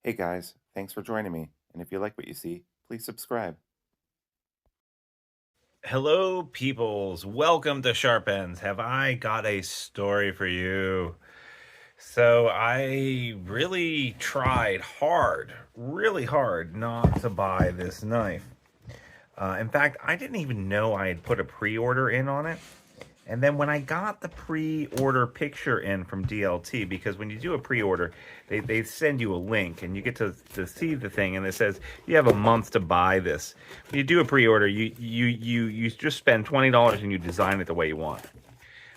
Hey guys, thanks for joining me. And if you like what you see, please subscribe. Hello, peoples. Welcome to Sharp Ends. Have I got a story for you? So, I really tried hard, really hard, not to buy this knife. In fact, I didn't even know I had put a pre order in on it. And then when I got the pre-order picture in from DLT, because when you do a pre-order, they send you a link and you get to see the thing, and it says you have a month to buy this. When you do a pre-order, you just spend $20 and you design it the way you want.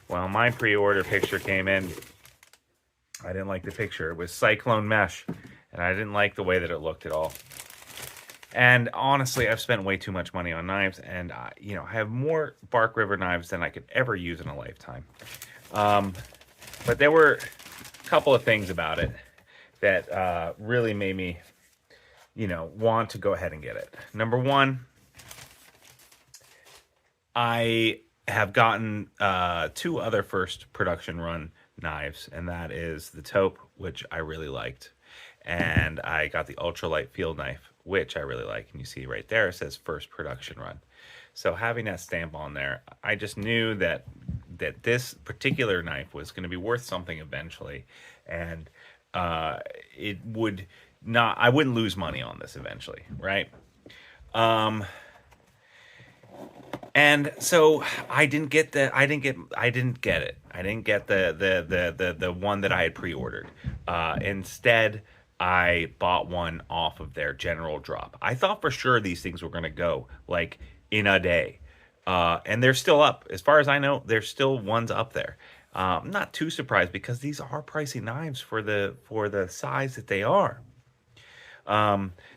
Well, my pre-order picture came in. I didn't like the picture. It was cyclone mesh, and I didn't like the way that it looked at all. And honestly, I've spent way too much money on knives, and I have more Bark River knives than I could ever use in a lifetime. Um, but there were a couple of things about it that really made me, want to go ahead and get it. Number one, I have gotten two other first production run knives, and that is the taupe, which I really liked, and I got the ultralight field knife, which I really like. And you see right there, it says first production run. So having that stamp on there, I just knew that this particular knife was going to be worth something eventually, and it would not. I wouldn't lose money on this eventually, right? Um, and so I didn't get the I didn't get it. I didn't get the one that I had pre-ordered. Instead, I bought one off of their general drop. I thought for sure these things were going to go like in a day. And they're still up. As far as I know, there's still ones up there. I'm not too surprised because these are pricey knives for the size that they are.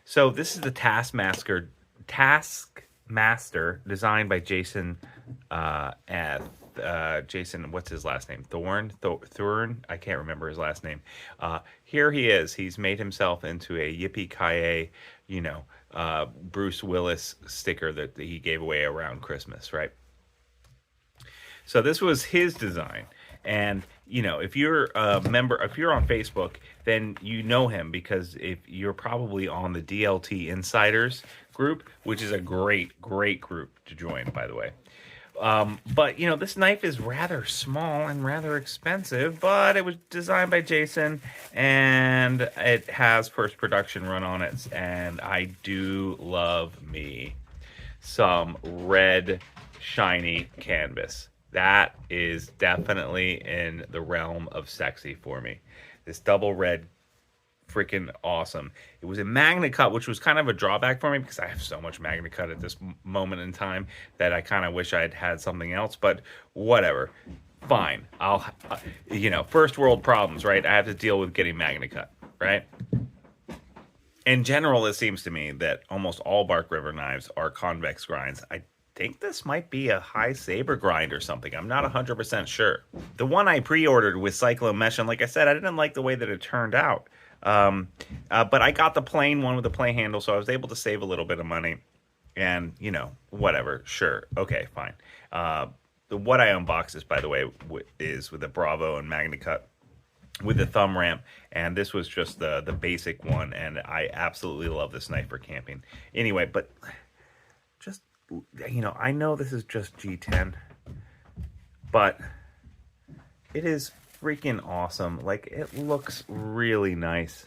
So this is the Taskmaster, designed by Jason. Jason, what's his last name? Thoune. I can't remember his last name. Here he is. He's made himself into a yippee ki Bruce Willis sticker that he gave away around Christmas, right? So this was his design. And if you're a member, if you're on Facebook, then you know him because if you're probably on the DLT Insiders group, which is a great group to join, by the way. But this knife is rather small and rather expensive, but it was designed by Jason and it has first production run on it. And I do love me some red shiny canvas. That is definitely in the realm of sexy for me. This double red, freaking awesome. It was a Magna Cut, which was kind of a drawback for me because I have so much Magna Cut at this moment in time that I kind of wish I'd had something else, but whatever. Fine. First world problems, right? I have to deal with getting Magna Cut, right? In general, it seems to me that almost all Bark River knives are convex grinds. I think this might be a high saber grind or something. I'm not 100% sure. The one I pre-ordered with Cyclone Mesh, and like I said, I didn't like the way that it turned out. But I got the plain one with the plain handle, so I was able to save a little bit of money. And, whatever. Sure. Okay, fine. What I unboxed this, by the way, is with a Bravo and Magna Cut with the thumb ramp, and this was just the basic one, and I absolutely love this knife for camping. Anyway, but just I know this is just G10, but it is freaking awesome. Like, it looks really nice,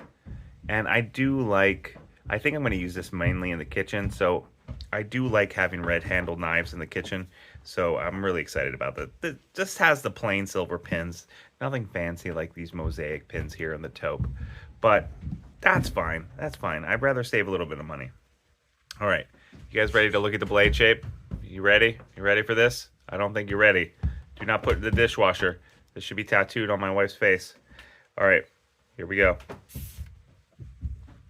and I think I'm going to use this mainly in the kitchen, so I do like having red handled knives in the kitchen, so I'm really excited about that. It just has the plain silver pins, nothing fancy like these mosaic pins here in the taupe, but that's fine. I'd rather save a little bit of money. All right, you guys ready to look at the blade shape? You ready? You ready for this? I don't think you're ready. Do not put it in the dishwasher. This should be tattooed on my wife's face. All right, here we go.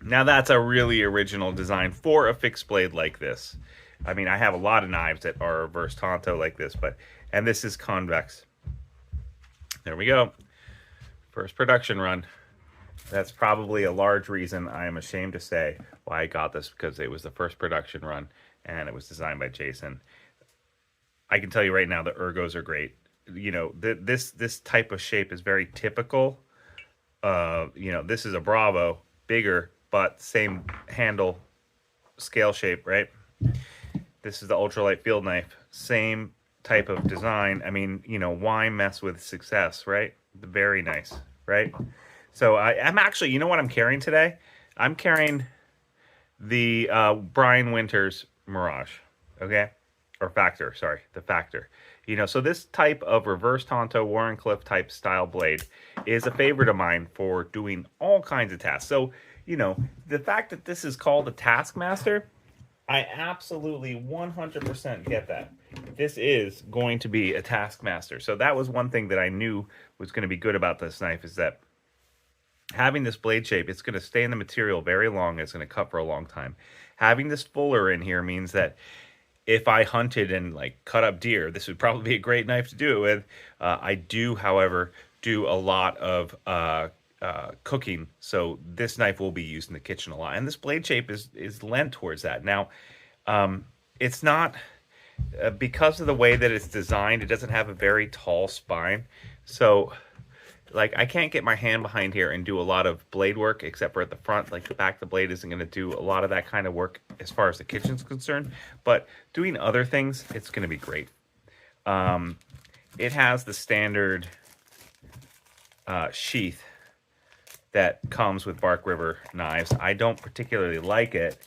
Now that's a really original design for a fixed blade like this. I mean, I have a lot of knives that are reverse tanto like this, and this is convex. There we go. First production run. That's probably a large reason I am ashamed to say why I got this, because it was the first production run and it was designed by Jason. I can tell you right now, the ergos are great. This type of shape is very typical. This is a Bravo, bigger, but same handle, scale shape, right? This is the ultralight field knife, same type of design. I mean, you know, why mess with success, right? Very nice, right? So I'm actually, you know what I'm carrying today? I'm carrying the Brian Winters Mirage, okay? Or Factor, sorry, the Factor. You know, so this type of reverse Tonto, Warrenclyffe type style blade is a favorite of mine for doing all kinds of tasks. So, you know, the fact that this is called a Taskmaster, I absolutely 100% get that. This is going to be a Taskmaster. So that was one thing that I knew was going to be good about this knife, is that having this blade shape, it's going to stay in the material very long. It's going to cut for a long time. Having this fuller in here means that if I hunted and like cut up deer, this would probably be a great knife to do it with. I do, however, do a lot of cooking, so this knife will be used in the kitchen a lot. And this blade shape is lent towards that. Now, it's not because of the way that it's designed. It doesn't have a very tall spine, so like I can't get my hand behind here and do a lot of blade work except for at the front. Like the back of the blade isn't going to do a lot of that kind of work as far as the kitchen's concerned. But doing other things, it's going to be great. It has the standard sheath that comes with Bark River knives. I don't particularly like it.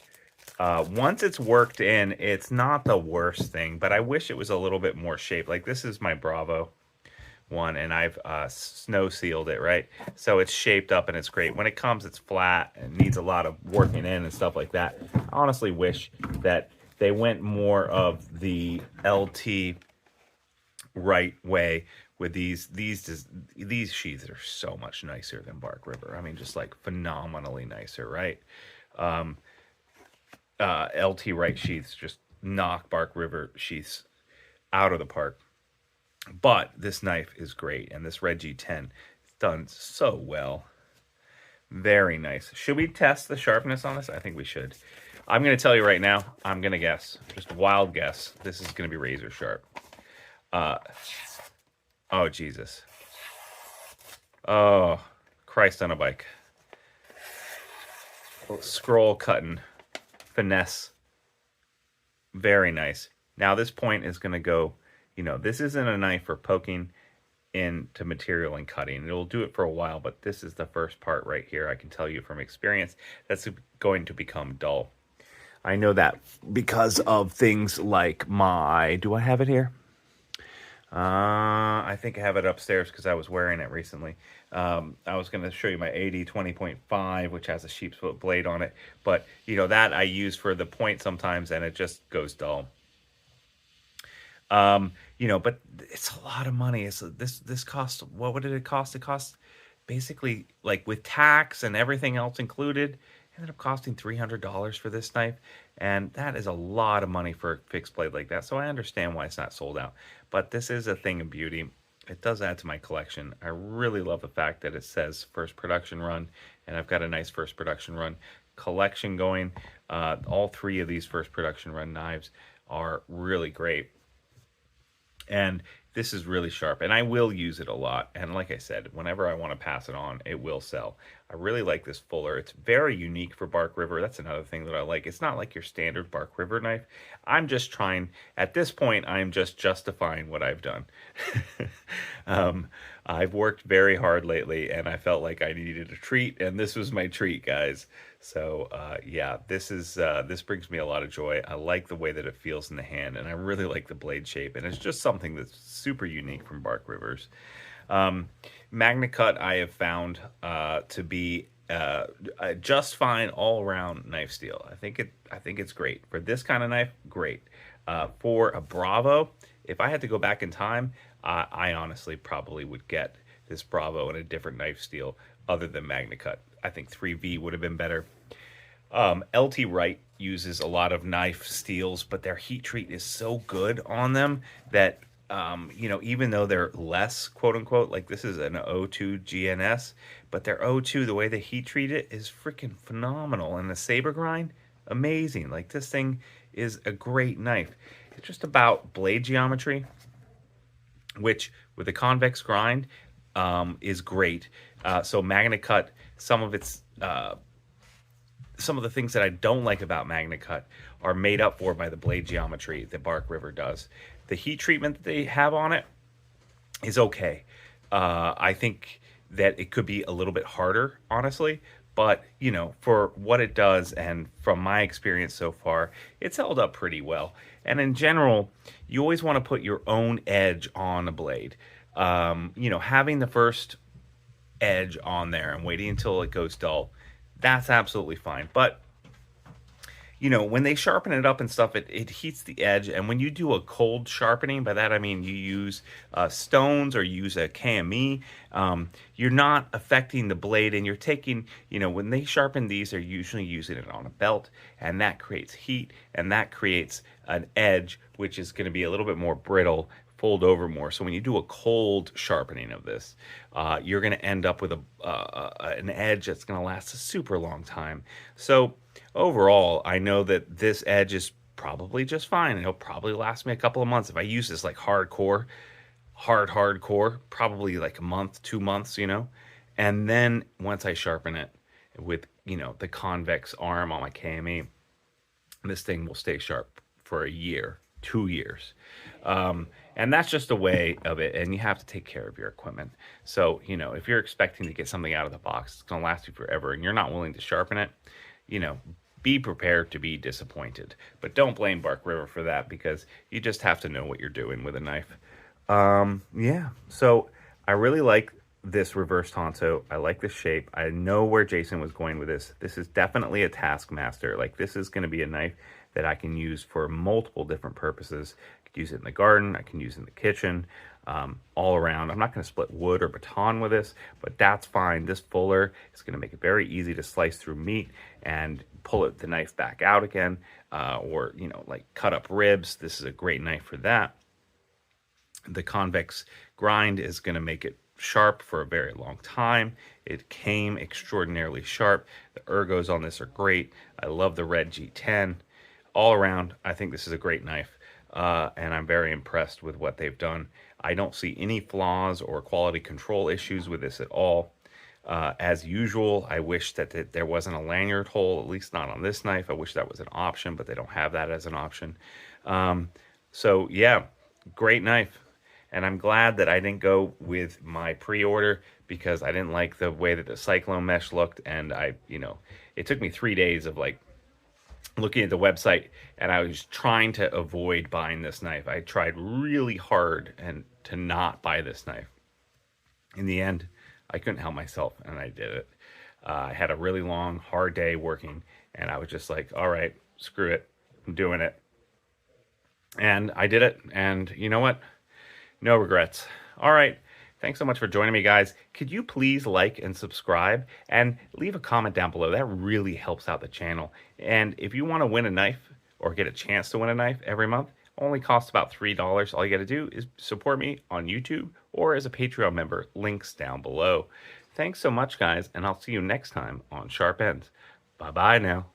Once it's worked in, it's not the worst thing, but I wish it was a little bit more shaped. Like this is my Bravo one, and I've snow sealed it, right? So it's shaped up and it's great. When it comes, it's flat and needs a lot of working in and stuff like that. I honestly wish that they went more of the LT right way with these sheaths are so much nicer than Bark River. I mean, just like phenomenally nicer, right? LT right sheaths just knock Bark River sheaths out of the park. But this knife is great, and this Red G10 is done so well. Very nice. Should we test the sharpness on this? I think we should. I'm going to tell you right now, I'm going to guess, just a wild guess, this is going to be razor sharp. Oh, Jesus. Oh, Christ on a bike. Scroll cutting. Finesse. Very nice. Now this point is going to go, you know, this isn't a knife for poking into material and cutting. It'll do it for a while, but this is the first part right here. I can tell you from experience that's going to become dull. I know that because of things like my, do I have it here? I think I have it upstairs because I was wearing it recently. I was going to show you my AD 20.5, which has a sheep's foot blade on it. But, you know, that I use for the point sometimes, and it just goes dull. You know, but it's a lot of money. It's this cost, what did it cost? It cost basically, like with tax and everything else included, it ended up costing $300 for this knife. And that is a lot of money for a fixed blade like that. So I understand why it's not sold out. But this is a thing of beauty. It does add to my collection. I really love the fact that it says first production run, and I've got a nice first production run collection going. All three of these first production run knives are really great. And this is really sharp, and I will use it a lot. And like I said, whenever I want to pass it on, it will sell. I really like this fuller. It's very unique for Bark River. That's another thing that I like. It's not like your standard Bark River knife. I'm just trying, at this point, I'm just justifying what I've done. I've worked very hard lately, and I felt like I needed a treat, and this was my treat, guys. So yeah, this brings me a lot of joy. I like the way that it feels in the hand, and I really like the blade shape, and it's just something that's super unique from Bark Rivers. MagnaCut I have found to be just fine all around knife steel. I think it's great for this kind of knife. Great for a Bravo. If I had to go back in time, I honestly probably would get this Bravo in a different knife steel other than MagnaCut. I think 3V would have been better. LT Wright uses a lot of knife steels, but their heat treat is so good on them that you know, even though they're less, quote unquote, like this is an O2 GNS, but their O2, the way they heat treat it is freaking phenomenal. And the saber grind, amazing. Like this thing is a great knife. It's just about blade geometry, which with a convex grind is great. So MagnaCut, some of its some of the things that I don't like about Magna Cut are made up for by the blade geometry that Bark River does. The heat treatment that they have on it is okay. I think that it could be a little bit harder, honestly. But, you know, for what it does and from my experience so far, it's held up pretty well. And in general, you always want to put your own edge on a blade. You know, having the first edge on there and waiting until it goes dull, that's absolutely fine. But you know, when they sharpen it up and stuff, it heats the edge. And when you do a cold sharpening, by that I mean you use stones or use a KME, you're not affecting the blade, and you're taking, you know, when they sharpen these, they're usually using it on a belt, and that creates heat, and that creates an edge, which is going to be a little bit more brittle, fold over more. So when you do a cold sharpening of this, you're going to end up with an edge that's going to last a super long time. So overall, I know that this edge is probably just fine, and it'll probably last me a couple of months. If I use this like hardcore, probably like a month, 2 months, you know. And then once I sharpen it with, you know, the convex arm on my KME, this thing will stay sharp for a year, 2 years. And that's just a way of it, and you have to take care of your equipment. So, you know, if you're expecting to get something out of the box, it's going to last you forever, and you're not willing to sharpen it, you know, be prepared to be disappointed. But don't blame Bark River for that, because you just have to know what you're doing with a knife. Yeah, so I really like this reverse Tonto. I like the shape. I know where Jason was going with this. This is definitely a Taskmaster. Like, this is going to be a knife that I can use for multiple different purposes. I could use it in the garden. I can use it in the kitchen, all around. I'm not going to split wood or baton with this, but that's fine. This fuller is going to make it very easy to slice through meat and pull the knife back out again, or, you know, like cut up ribs. This is a great knife for that. The convex grind is going to make it sharp for a very long time. It came extraordinarily sharp. The ergos on this are great. I love the red G10. All around, I think this is a great knife, and I'm very impressed with what they've done. I don't see any flaws or quality control issues with this at all. As usual, I wish that there wasn't a lanyard hole, at least not on this knife. I wish that was an option, but they don't have that as an option. So yeah, great knife. And I'm glad that I didn't go with my pre-order, because I didn't like the way that the cyclone mesh looked. And you know, it took me 3 days of like looking at the website, and I was trying to avoid buying this knife. I tried really hard and to not buy this knife. In the end, I couldn't help myself, and I did it. I had a really long, hard day working, and I was just like, all right, screw it. I'm doing it. And I did it, and you know what? No regrets. All right. Thanks so much for joining me, guys. Could you please like and subscribe and leave a comment down below? That really helps out the channel. And if you want to win a knife or get a chance to win a knife every month, only costs about $3. All you got to do is support me on YouTube or as a Patreon member. Links down below. Thanks so much, guys, and I'll see you next time on Sharp Ends. Bye-bye now.